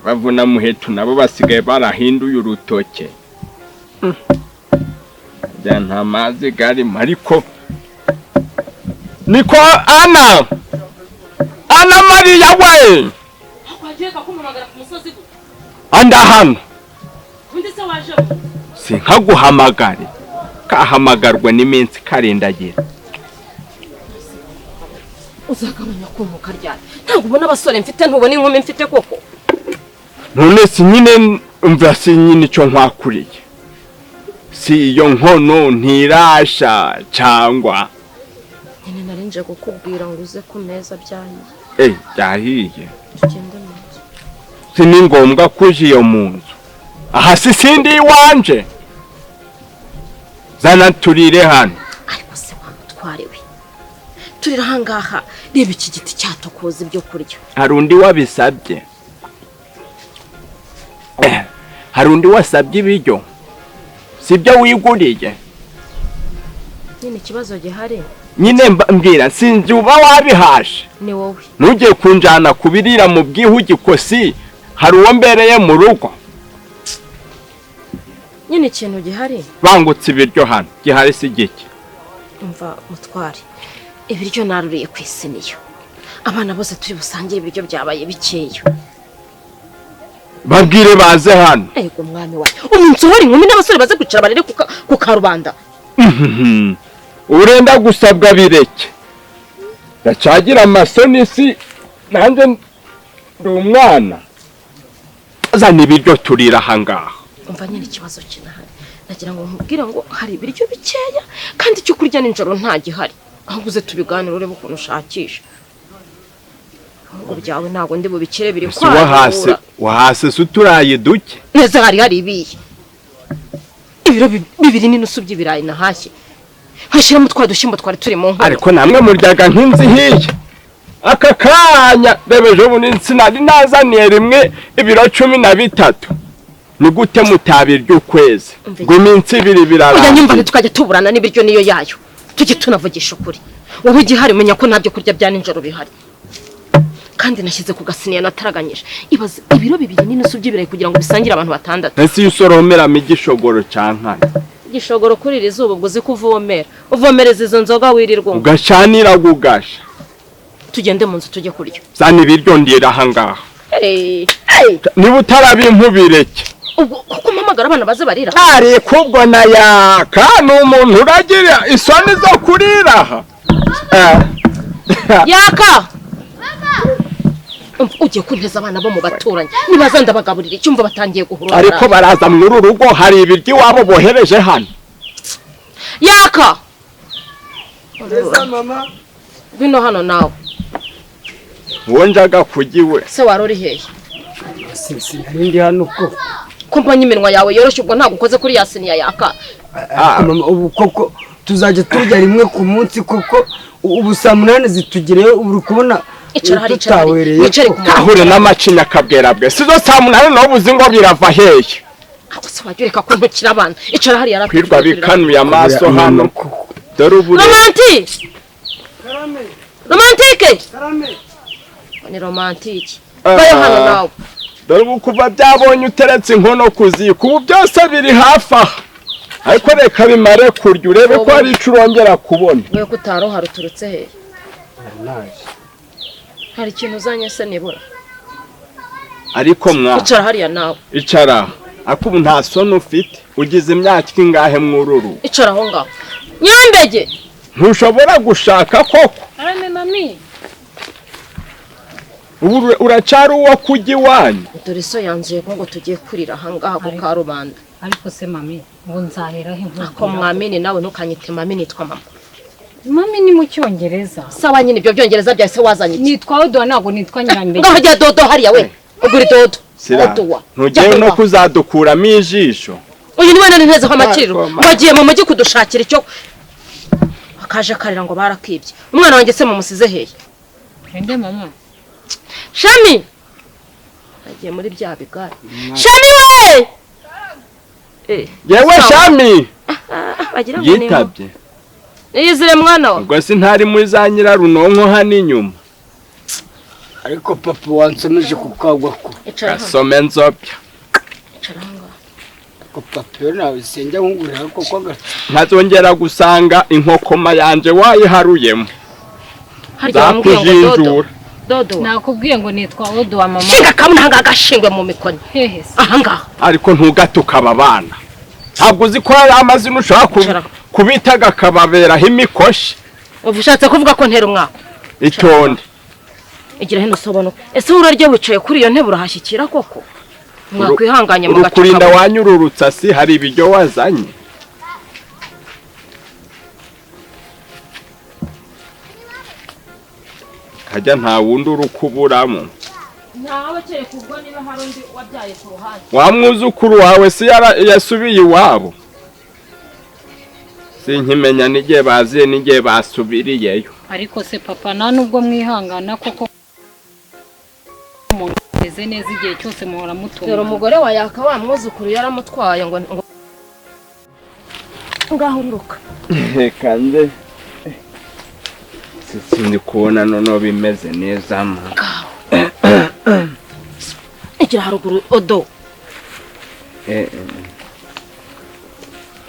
bavuna muheto nabo basigaye barahinduye urutoke bya nta mazi gari ariko niko Ana Mariya we anda hano sinkaguhamagare kahamagarwa n'iminsi karendagira uzagabanya kumuka ryari ntabwo ubona abasore mfite ntubona inkumi mfite koko none si nyine umva si nyine icyo nkwakuriye si iyo nkono ntirasha cyangwa nyine narinje kukubwira ngo uze ku meza byahiye byahiye tugende mu nzu si ni ngombwa kuje iyo mu nzu aha si sindi iwanje zana turire hano ariko se wamutwarewe turira ahangaha reba iki giti cyatokoza ibyo kurya hari undi wabisabye hari undi wasabye ibiryo sibyo wiguriye nyine ikibazo gihari nyine mbwira sinzi uba wabihashe ni wowe ntujye kunjana kubirira mu bwihugikosi hari uwo mbereye mu rugo nyine ikintu gihari bangutse ibiryo hano gihari si gike umva mutware ibiryo naruriye ku isiniyo abana bose turi busangire ibiryo byabaye bikeya babwire baze hano ego mwami wawe umunsi uhora inkumi n'abasore baze kwicara barere ku karubanda urenda gusabwa bireke ndacagira amasoni si nanjye ndi umwana zana ibiryo turira ahangaha umva nyine ikibazo kinahari nagira ngo nkubwire ngo hari ibiryo bikeya kandi icyo kurya nijoro nta gihari ahubwo uze tubiganire urebe ukuntu ushakisha ngo byawe ntabwo ndi bubikire biri kwa wahase suturaye duke neza hari ibiye ibiro bibiri n'inusu by'ibirayi nahashye hashiramo twa dushimbo twari turi mu nkono ariko namwe muryaga nk'inzi hiye aka kanya bebeje bunini sinari nazaniye rimwe ibiro 13 ni gute mutabirya ukwezi ngo iminsi ibiri birara oya nyumva tukajya tuburana n'ibiryo niyo yayo tujye tunavugisha ukuri wowe gihari menya ko ntabyo kurya bya ninjoro bihari kandi nashyize ku gasiniya nataraganyije ibaze ibiro bibiri n'inusu by'ibirayi kugira ngo bisangire abantu batandatu ese yusoromera migishogoro cyankana igishogoro kuri iri zuba ubwo zikuvomera uvomereza izo nzoga wirirwa ugashanira gugasha tugende mu nzu tujye kurya zana ibiryo ndira ahangaha niba utarabimpubireke ubwo kuko mpamagara abana baze barira ari kubwo na yaka n'umuntu uragira isoni zo kurira yaka ugiye kunteza abana bo mu baturanyi nibaza ndabagaburira icyumva batangiye guhurura ariko baraza mu rugo hari ibiryo wabo bohereje hano yaka neza mama bino hano nawe wonjaga kugiwe se warori hehe sisi ndi hano ko mbonye iminwa yawe yoroshye ubwo ntabwo ukoze kuri yasiniya yaka mama ubu koko tuzajya turya rimwe ku munsi koko ubu saa 8 zitugireyo uri kubona icara hari wicare ku kahure n'amacinya kabwera bwe sizo saa 8 no buzi ngo birava hehe ako se wajureka kumbukira abana icara hari yara kwirwa bikanuye amaso hano dore ubu romantike ni romantike bayo hano nawe dore ubu kuva byabonye uteretse inkono kuziko ubu byose biri hafi aha ariko reka bimare kurya urebe ko hari ico urongera kubona wewe kutaro haruturutse hehe hari ikintu uzanye se nibura ariko mwa icara hariya nawe icara akubu nta soni ufite ugize imyaka ingahe mwururu icara aho ngaho nyambege ntushobora gushaka koko arane mami ubu uracari uwo kujya iwanyu dore so yanzuye ko ngo tugiye kurira aha ngaha ku karubanda ariko se mami ngo nzaheraho inkuru ako mwamini nawe ntukanyite mami nitwa mama mami ni mu cyongereza sawa nyine ibyo byongereza bya se wazanye nitwa Odo ntabwo nitwa Nyirambere ngaho jya dodo hariya we uguri dodo ntugiye no kuzadukuramo ijisho uyu ni wena ntezeho amakiriro wagiye mu mujyi kudushakira icyo akaje karira ngo barakibye umwana wanjye se mumusize hehe ende mama shami agiye muri bya bigari. Shami we yewe Shami bagira ngo ni yitabye yizire mwana wa ubwo si ntari muri za nyirarunonko hano inyuma ariko papa wansomeje kukagwa ko asome nzobya ko papa nawe senjya nkugurira koko nkazongera gusanga inkokoma yanje wayiharuyemo zakujinjura dodo nakubwiye ngo nitwa Odo wa mama shinga kamwe hanga gashingwe mu mikoni hehe ahangaha ariko ntugatuka abana ntabwo uzi ko ari amazina ushaka kubitaga kababeraho imikoshi ubushatse kuvuga ko ntera umwaka itonde igira hino sobono ese uraryo wicaye kuri iyo ntebe urahashyikira koko mwakwihanganye mu gace urukurinda wanyururutsa si hari ibiryo wazanye kajya nta wundi urukuburamo ntawe cye kugwa niba hari undi wabyaye ku ruhande wamwuzukuru wawe si yasubiye iwabo sinkimenya n'igihe baziye n'igihe basubiriyeyo ariko se papa nta nubwo mwihangana koko umuntu ameze neza igihe cyose muhora mutunga dore umugore wa yaka wa mwuzukuru yaramutwaye ngo ngaho ururuka kandi sindi kubona noneho bimeze neza igira haruguru Odo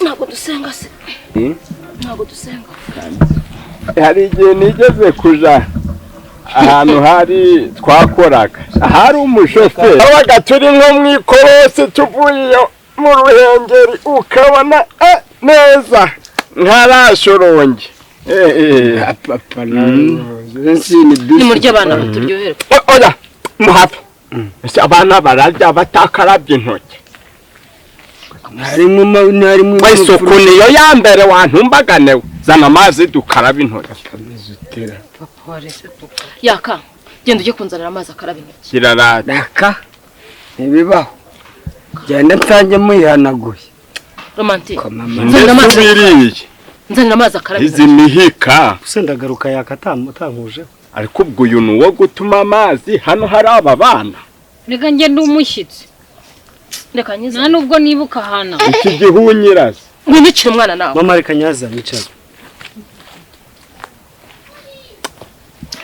ntabwo dusenga se ntabwo dusenga hari igihe nigeze kuja ahantu hari twakoraga hari umushoferi abaga turi nko mu ikorosi tuvuye mu ruhengeri ukabona neza nkarashoronge papa ni murya abana baturyoherwa oya muhape abana bararya batakarabye intoki harimo isuku niyo ya mbere wantumbaganewe zana amazi dukaraba intoki yaka genda ujye kunzanira amazi akaraba intoki kirarata raka ntibibaho genda nsange muyihanaguye romantike nzanira amazi akaraba intoki izi mihika gusa ndagaruka yakatankuje ariko ubwo uyu ni uwo gutuma amazi hano hari aba bana reka ngende umushyitsi reka nyiza nta nubwo nibuka hana iki gihunyiraza ngwinukire umwana nawe mama reka nyaza nicara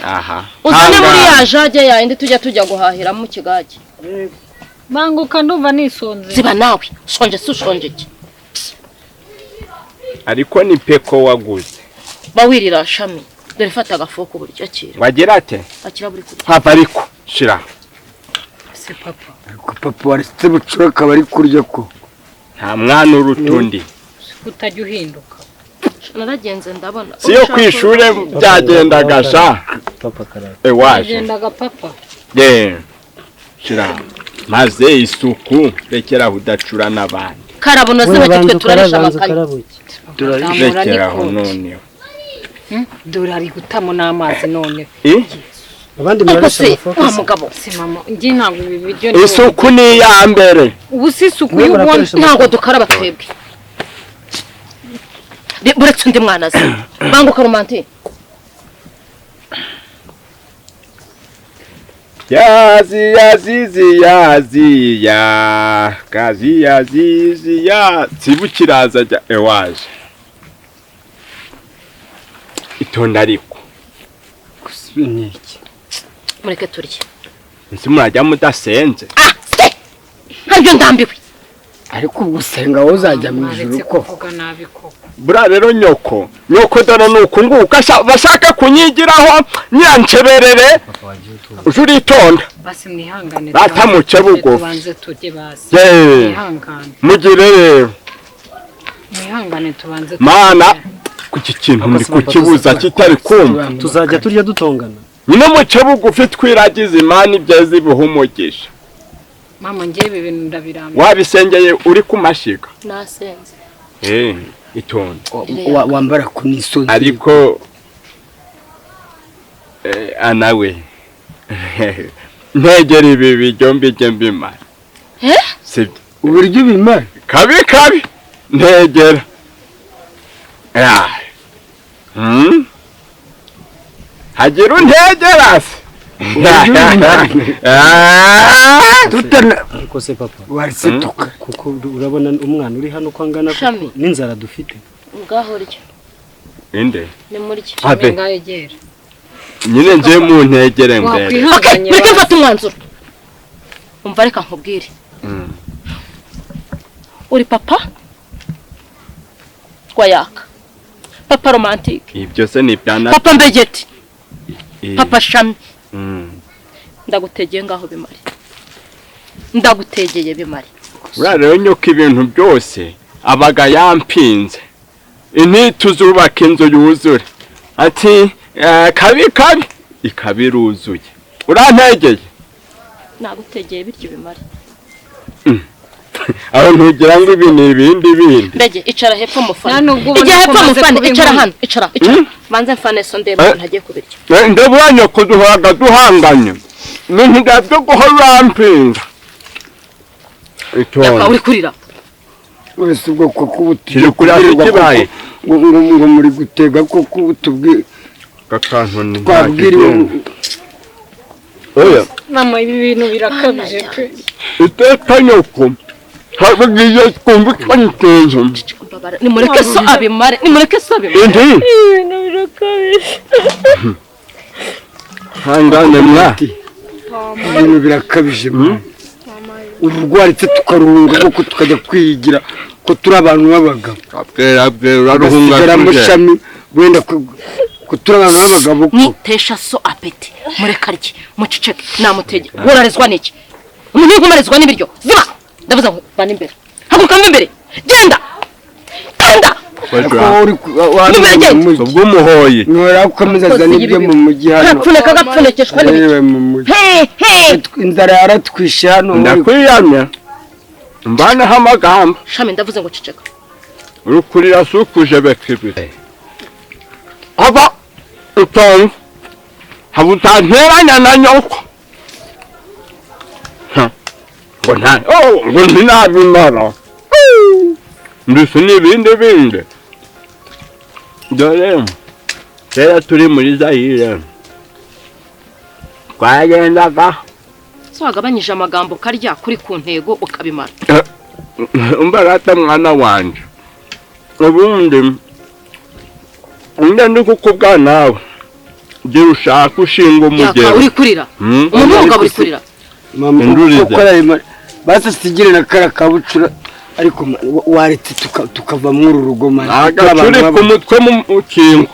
aha uzane muri ya jage yindi tujya guhahira mu kigage banguka ndumva nisonze ziba nawe shonje si ushonje iki ariko ni peko waguze bawirira Shami dore fata agafuko buryo akira wagira ate akira buri kuri hava ariko shira se papa ariko papa warisite bucura akaba ari kurya ko nta mwana urutundi utajya uhinduka naragenze ndabona siyo ku ishure byagendaga sha papa karara waje agendaga papa shira maze isuku rekera udacura n'abandi karabuno se bagitwe turarisha amakanya rekeraho noneho dore ari gutamo n'amazi none abandi murarisha amafoka mugabo si mama ngi ntabwo ibi biryo isuku ni ya mbere ubu si isuku y'ubona ntabwo dukaraba twebwe buretse undi mwana se banguka romantike yaziya tsibukiraza jya ewaje itonda ariko niki mureke turye nzi murajya mudasenze ntabyo ndambiwe ariko gusenga wowe uzajya mu ijuru ko bura rero nyoko dore nuko nguka bashaka kunyigiraho nyanceberere ujuri itonda basi mwihangane batamuce bugufi tubanze turye basi mwihangane mugire rero mwihangane tubanze mana kuki kintu muri kukibuza kitari kumva tuzajya turya dutongana nyine muce bugufi twiragize imana ibyeze bihumugisha mama ngiye ibi bintu ndabirambiwe wabisengeye uri ku mashiga nasenze itonda wambara ku nisonzi ariko anawe ntegera ibi biryo mbijye mbimara sibyo uburyo ubimara kabi ntegera hagira untegera se ariko se papa waritse tuka kuko urabona umwana uri hano ko angana n'inzara dufite ngaho ryo inde ni muri ki ngayegera nyine nje mu ntegere mbere reka mfata umwanzuro umva reka nkubwire uri papa twayaka papa romantique ibyo se ni byana papa mbegeti papa shami ndagutegeye ngaho bimari ndagutegeye bimari rero nyoko ibintu byose abaga yampinze tuzubaka inzu yuzure ati kabi ikabiruzuye urantegeye nagutegeye bityo bimari aho ntugira ngo ibi ni ibindi bindi mbege icara hepfo mufana ijya hepfo mufana icara hano icara banze mfane so ndebe ntagiye kubirya ndabonye ko duhoraga duhanganye n'intugabyo guhora rampinga yaka uri kurira wese ubwo ko kiri kurira kibaye ngo muri gutega ko kubutubwi gakantu ni twabwiriwe oya mama ibi bintu birakabije pe iteka nyoko habagiye kumva kwanyiteje nimureke so abimare ibintu birakabije hangane mwa ibintu birakabije urwaritse tukarunga kuko tukajya kwigira ko turi abantu b'abagabo abwera ruhunga mushami wenda ko turi abantu b'abagabo nitesha so apeti murekarye muciceke namutege urarizwa niki umuntu yugumarizwa n'ibiryo ziba ndavuze ngo bana imbere haguruka imbere genda ubwo umuhoye nora ukomeza azana ibyo mu mujyi hano gapfunekeshwa n'ibiki inzara yaratwishe hano ndakwiyamya mbanaho amagambo shami ndavuze ngo ciceka urukurira sukuje bekibire aba utonze habutanteranya na nyoko ngo ntinabimara mbese n'ibindi bindi dore kera turi muri Zaire twagendaga so wagabanyije amagambo karya kuri ku ntego ukabimara umbarata mwana wanje ubundi ndi kukubwa nawe gira ushaka ushinga umugero uri kurira umuntu uri kurira basi sigire na kara kabucura ariko waretse tukava muri uru rugo manje agacuri ku mutwe mu kingo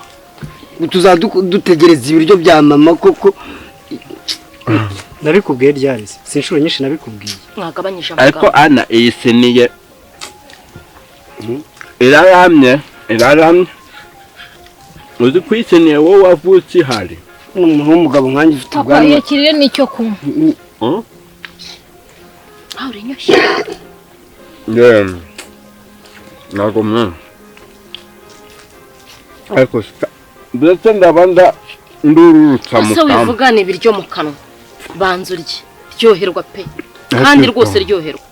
tuzadutegereza ibiryo bya mama koko nabikubwiye ryarese si inshuro nyinshi nabikubwiye mwagabanyije amagambo ariko ana iyi siniye iraramye uzi kwisiniye wowe wavutse ihari umuntu w'umugabo nkanjye ufite ubwanwa yakiriye n'icyo kunywa aho urinyoshye ntabwo mwana ariko ndetse ndabanda ndururutsa mu kanwa ese wivugane ibiryo mu kanwa banza urye ryoherwa pe kandi rwose ryoherwa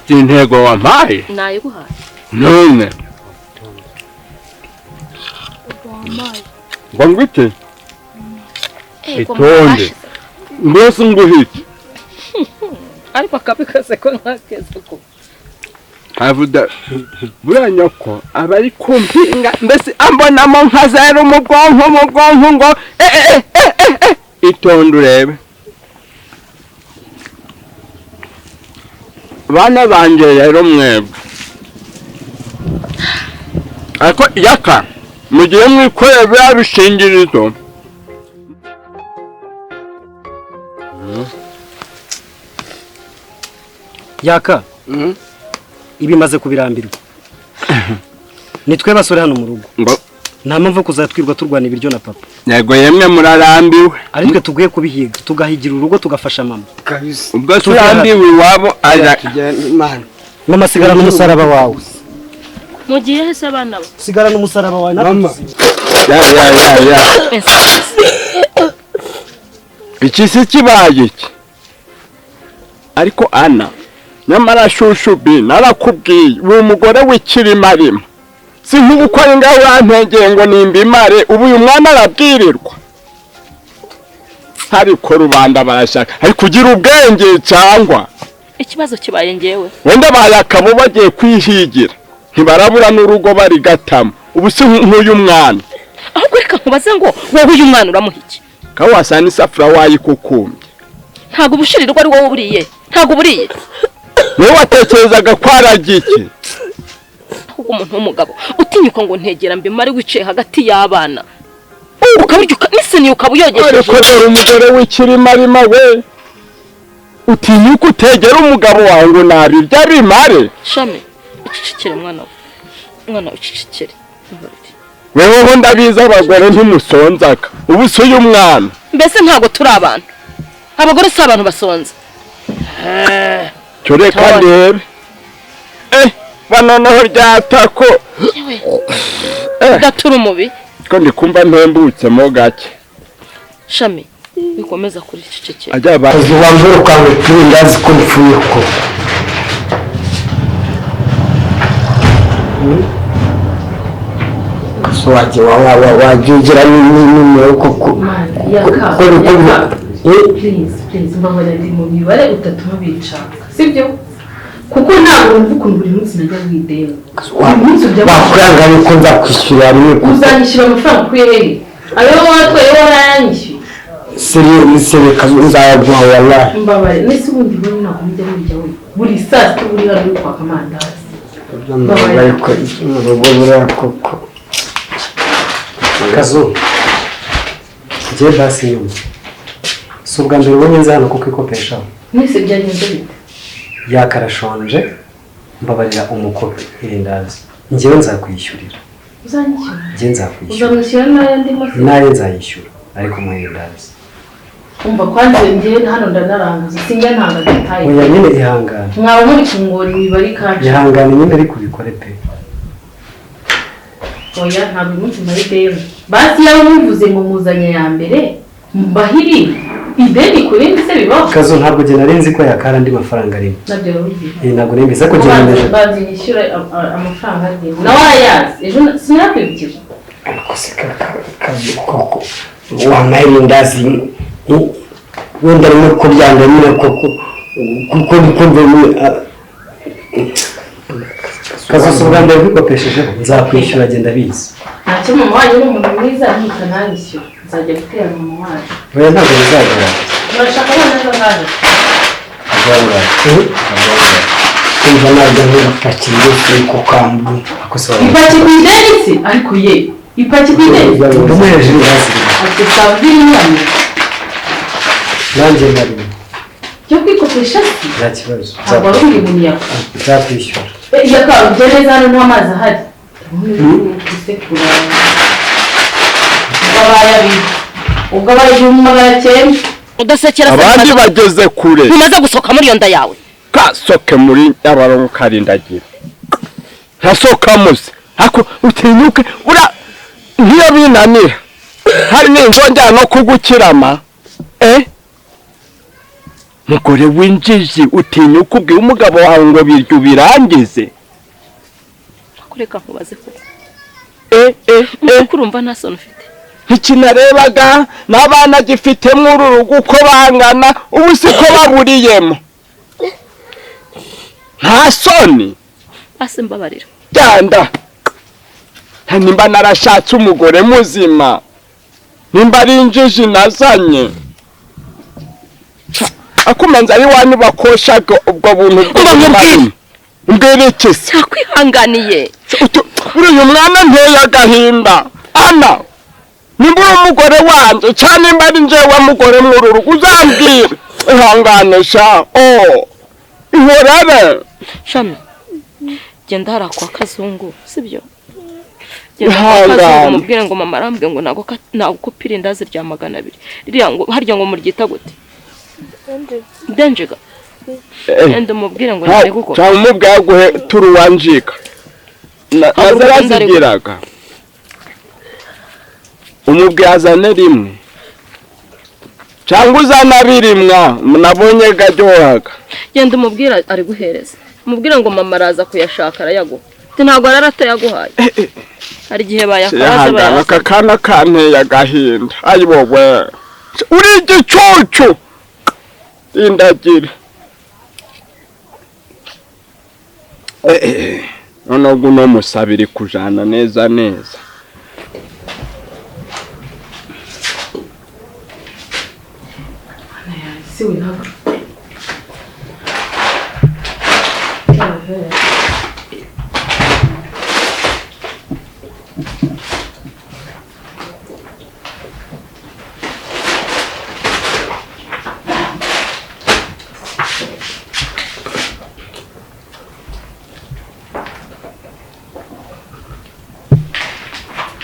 intego wampaye nayiguhaye none ngo ngwite itonde mbese nguhite ariko akabikaze ko ntakeze ko havuda buriya nyoko aba ari kumpinga mbese ambonamo nka zero mu bwonko ngo itonde urebe bana banje rero mwebwe ariko yaka mugiye mwikorera biriya bishingirizo yaka ibi maze kubirambirwa nitwe basore hano mu rugo nta mpamvu kuzatwirwa turwana ibiryo na papa yego yemwe murarambiwe ari twe tuguye kubihiga tugahigira urugo tugafasha mama kabisa ubwo turambiwe iwabo mama sigara n'umusaraba wawe mugiye hese abana bo sigara n'umusaraba wawe mama iki si kibaye iki ariko ana nyamara shushubi narakubwiye uwo mugore w'ikirimarima si nk'ugukora ingaho urantengeye ngo nimbimare ubu uyu mwana arabwirirwa ariko rubanda barashaka ari kugira ubwenge cyangwa ikibazo kibaye ngewe wenda bayakabo bagiye kwihigira ntibarabura n'urugo bari gatamo ubu si nk'uyu mwana ahubwo reka nkubaze ngo wowe uyu mwana uramuha iki ka wasana isafura wayikukumbye ntabwo ubushirirwa ari wowe buriye ntabwo buriye niwe watekerezaga ko aragiye iki ahubwo umuntu w'umugabo utinyuka ngo ntegera mbi mari wicaye hagati y'abana ukaburyo n'iseni ukabuyogesheje ariko dore umugore w'ikirimarima we utinyuka utegera umugabo wawe ngo nabirya bimare shame ucicikire mwana ucicikire weho ndabizi abagore ntimusonzaka ubu si uyu mwana mbese ntabwo turi abantu abagore si abantu basonza cyo reka ndebe banoneho ryatako udatura umubi ko ndikumva mpembutsemo gake shame bikomeza kuri cicikire ajya wambura ukange turindazi ko nipfuye ko so wagigira n'imwe koko please mbabarira ndi mu mibare utatuma bicaka sibyo kuko ntabwo wumva ukuntu buri munsi najya wideni bakuranga yuko nzakwishyura rimwe uzanyishyura amafaranga kuri hehe ayo watwaye warayanyishyuye sereka nzayaguha wallahi mbabarira nese ubundi bwo ntabwo bijya bijya we buri saa sita buri hano uri kwaka amandazi mbabarira ko urugo buriya koko Kazu njye basi nyuma si ubwa mbere ubonye nza hano kuko ikopeshaho mwese byagenze bite yakarashonje mbabarira umukopi irindazi njyewe nzakwishyurira uzanyishyura njye nzakwishyura uzamwishyura n'ayandi mafi naye nzayishyura ariko muhirindazi umva kwanze njye hano ndanaranguza sinjya ntanga detaye oya nyine ihangane mwaba muri kungora imibare ikaje ihangane nyine ariko ubikore pe oya ntabwo umunsi muri demu basi yaba muvuze ngo muzanye ya mbere mbahiri ideni kuri ndi se bibaho Kazu ntabwo njye nari nzi ko yakara andi mafaranga arimo nabyo rubizi ntabwo nembiza ko njye banze nyishyura amafaranga arimo nawe arayazi ejo sinakwibukije ariko Kazu koko wamayirindazi wenda rimwe ko byanga nyine koko kuko ndikumva Kazu si ubwa mbere bikopeshejeho nzakwishyura agenda abizi ntacyo mama wanyu ni umuntu mwiza ntihita nanyishyura nzajya gutera mama wanyu oya ntabwo bizagaragara murashaka abana ejo ngaje kumva nabyo nk'ipakira yose ku kambu ipaki ku ideni se ariko ye ipaki ku ideni ndimo hejuru hasi ati sawa n'inyama nanjye ndarimo cyo kwikopesha se nta kibazo ntabwo ari uri mu nyako nzakwishyura iyo kawe ujya neza hano nta mazi ahari gusekura ubwo abaye 1900 udasekera abandi bageze kure ntumaze gusoka muri iyo nda yawe kasoke muri abarongo karindagira ntasoka muze ako utinyuke ura ngiyo binanira hari n'inzongera no kugukirama mugore w'injiji utinyuka ubwiye umugabo wawe ngo biryo birangize kureka nkubaze ko kurumva nta soni ufite ntikinarebaga n'abana gifitemo uru rugo uko bangana ubu siko baburiyemo nta soni ase mbabarira cyanda nimba narashatse umugore muzima nimba ari injiji nazanye akumenza ari wanyu bakoshaga ubwo buntu bw'umwana mbere ikisi nakwihanganiye uyu mwana nteye agahinda ana nimba uri umugore wanjye cyane nimba ari njyewe mugore mw'uru rugo uzambwira ihanganisha ihorere shami genda hara kwa Kazungu sibyo genda kwa Kazungu mubwire ngo mama arambwe ngo nago kopira indazi rya 200 ririya ngo harya ngo muryita gute denjega ende mubwire ngo nari guko cyangwa umubwire guhe turuwanjika nazarazigiraga umubwire azane rimwe cyangwa uzana birimwa nabonye gajyohaga genda umubwire ari guhereza umubwire ngo mama araza kuyashaka arayaguha ntabwo aratayaguhaye hari gihe bayakaraza aka kana kanteye agahinda ayi wowe uri igicucu indagire noneho guno musabiri kujana neza neza si we ntabwo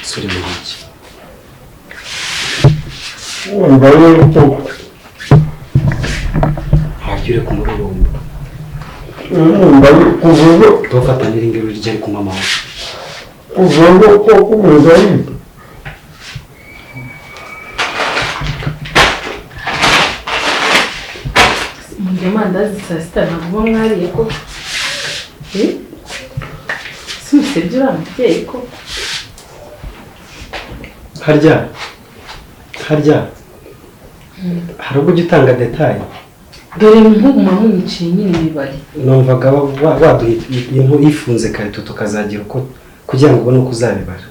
suri mu iki wumva yuko hagira ku mururumba wumva kuvuga tufatanira ingero rijya ku mama kuvuga ko kumeza mujya amandazi saa sita ntabwo mwariye ko si musebye uriya mubyeyi ko harya hari ubwo ujya utanga detaye dore nk'uguma mwiciye nyine imibare numvaga waduha inkuru ifunze karito tukazagira uko kugira ngo ubone uko uzabibara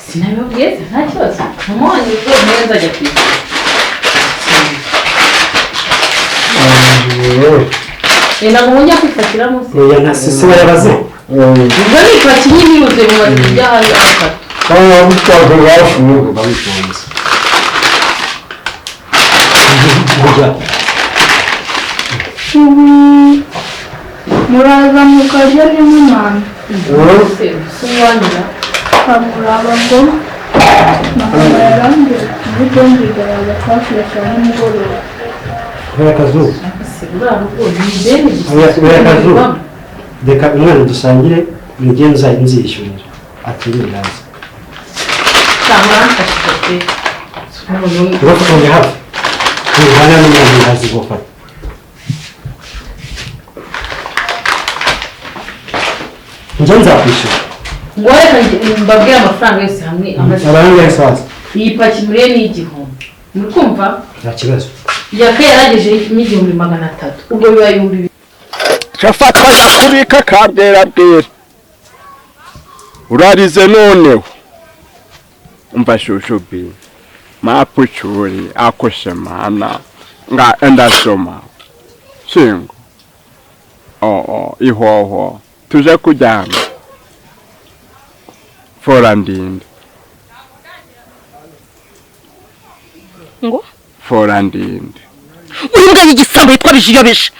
sinabibabwiye nta kibazo mama wanjye rwose niyo nzajya kwishyura ntabwo mujya kwifatira munsi oya nta sisi bayabaze ubwo ni ipaki nyine yuzuye mu mazu bijya hanze atatu cyangwa bitwaje bashuye uba witonze burya muraza mukarya n'umwana se uwanjira kamuraba ngo mama yarambye uburyo mbigaraga twafasha nimugoroba kubera akazuba se uriya rugo ni ideni kubera akazuba reka umwana dusangire mugende nzishyurira atiriwe naza cyangwa aramfashije pe ubafunge hafi ntibana n'umwana ntazi gufata njye nzakwishyura ngo reka mbabwire amafaranga yose hamwe amaze abantu bose bazi iyi paki muriye ni igihumbi muri kumva nta kibazo yaka yarageje n'igihumbi 300 ubwo biba ibihumbi cafatanya kubika kabwera bwera urarize noneho umva shushubi mapuchuri akoshemana nga endasoma shingo ihoho tuje kujyana fora ndinde ngo fora ndinde uri mbwa yigisambo yitwa Bijiyobija